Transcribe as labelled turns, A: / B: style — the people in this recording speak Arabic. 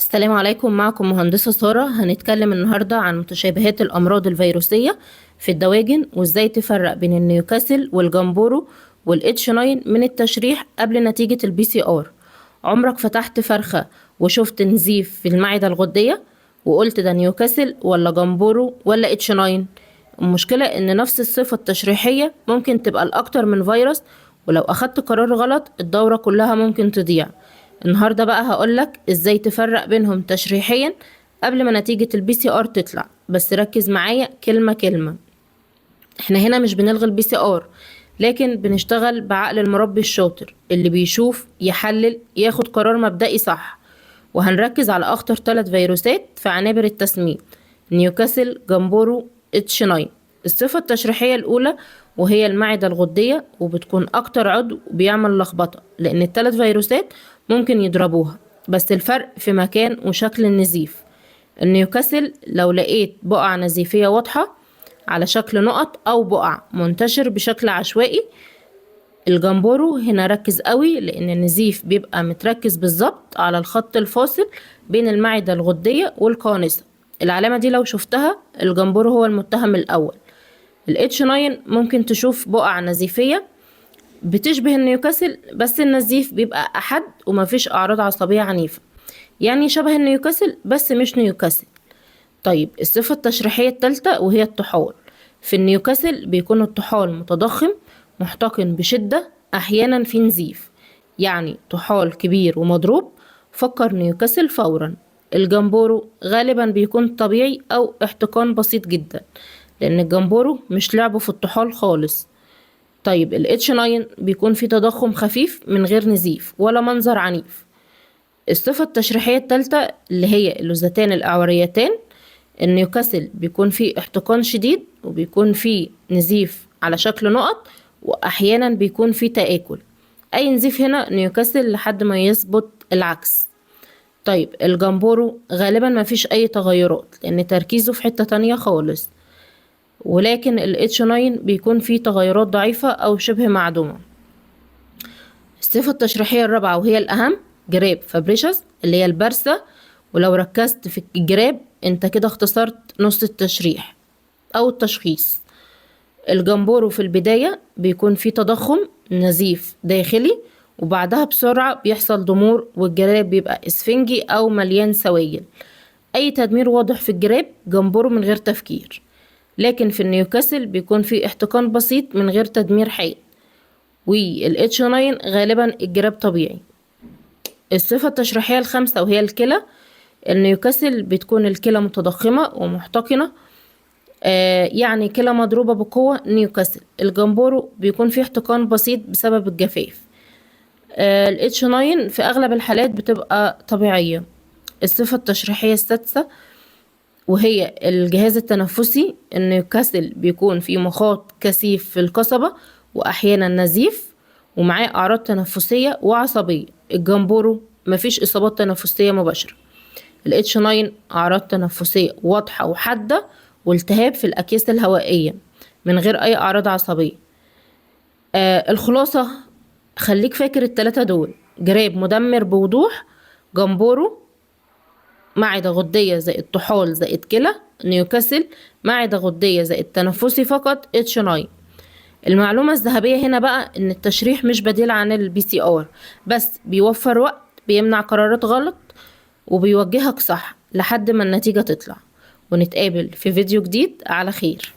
A: السلام عليكم، معكم مهندسة سارة. هنتكلم النهاردة عن متشابهات الأمراض الفيروسية في الدواجن وإزاي تفرق بين النيوكاسل والجمبورو والإتش 9 من التشريح قبل نتيجة البي سي آر. عمرك فتحت فرخة وشفت نزيف في المعدة الغدية وقلت ده نيوكاسل ولا جمبورو ولا إتش 9؟ المشكلة إن نفس الصفة التشريحية ممكن تبقى لأكتر من فيروس، ولو أخدت قرار غلط الدورة كلها ممكن تضيع. النهاردة بقى هقولك ازاي تفرق بينهم تشريحيا قبل ما نتيجة البي سي ار تطلع، بس ركز معايا كلمة كلمة. احنا هنا مش بنلغي البي سي ار، لكن بنشتغل بعقل المربي الشاطر اللي بيشوف يحلل ياخد قرار مبدئي صح. وهنركز على اخطر 3 فيروسات في عنابر التسمين: نيوكاسل، جمبورو، اتش 9. الصفة التشريحية الأولى وهي المعدة الغدية، وبتكون أكتر عضو بيعمل لخبطة لأن ال3 فيروسات ممكن يضربوها، بس الفرق في مكان وشكل النزيف. النيوكاسل لو لقيت بقع نزيفية واضحة على شكل نقط أو بقع منتشر بشكل عشوائي. الجمبورو هنا ركز قوي لأن النزيف بيبقى متركز بالظبط على الخط الفاصل بين المعدة الغدية والقانصة. العلامة دي لو شفتها الجمبورو هو المتهم الأول. الاتش 9 ممكن تشوف بقع نزيفية بتشبه النيوكاسل، بس النزيف بيبقى أحد ومفيش أعراض عصبية عنيفة، يعني شبه النيوكاسل بس مش نيوكاسل. طيب الصفة التشريحية الثالثة وهي الطحال. في النيوكاسل بيكون الطحال متضخم محتقن بشدة، أحيانا في نزيف، يعني طحال كبير ومضروب، فكر نيوكاسل فورا. الجمبورو غالبا بيكون طبيعي أو احتقان بسيط جدا، لأن الجمبورو مش لعبه في الطحال خالص. طيب الاتش 9 بيكون في تضخم خفيف من غير نزيف ولا منظر عنيف. الصفة التشريحية الثالثة اللي هي اللوزتان الأعوريتان. النيوكاسل بيكون فيه احتقان شديد وبيكون فيه نزيف على شكل نقط، وأحيانا بيكون فيه تآكل. أي نزيف هنا نيوكاسل لحد ما يثبت العكس. طيب الجمبورو غالبا ما فيش أي تغيرات لأن تركيزه في حتة تانية خالص، ولكن ال H9 بيكون فيه تغيرات ضعيفة أو شبه معدومة. الصفة التشريحية الرابعة وهي الأهم جراب فابريشس اللي هي البرسة، ولو ركزت في الجراب انت كده اختصرت نص التشريح أو التشخيص. الجمبورو في البداية بيكون فيه تضخم نزيف داخلي، وبعدها بسرعة بيحصل ضمور والجراب بيبقى اسفنجي أو مليان سوائل. أي تدمير واضح في الجراب جمبورو من غير تفكير، لكن في النيوكاسل بيكون في احتقان بسيط من غير تدمير حاد، والاتش 9 غالبا الجراب طبيعي. الصفة التشريحية الخامسة وهي الكلى. النيوكاسل بتكون الكلى متضخمة ومحتقنة، يعني كلى مضروبة بقوة نيوكاسل. الجمبورو بيكون فيه احتقان بسيط بسبب الجفاف. الاتش 9 في أغلب الحالات بتبقى طبيعية. الصفة التشريحية السادسة وهي الجهاز التنفسي. النيوكاسل بيكون فيه مخاط كثيف في القصبة وأحيانا نزيف ومعاه أعراض تنفسية وعصبية. الجمبورو مفيش إصابات تنفسية مباشرة. الاتش 9 أعراض تنفسية واضحة وحادة والتهاب في الأكياس الهوائية من غير أي أعراض عصبية. الخلاصة خليك فاكر ال3 دول: جراب مدمر بوضوح، جمبورو معدة غدية زائد طحال زائد كلى، نيوكاسل معدة غدية زائد تنفسي فقط، اتش 9. المعلومة الذهبية هنا بقى ان التشريح مش بديل عن البي سي ار، بس بيوفر وقت، بيمنع قرارات غلط، وبيوجهك صح لحد ما النتيجة تطلع. ونتقابل في فيديو جديد على خير.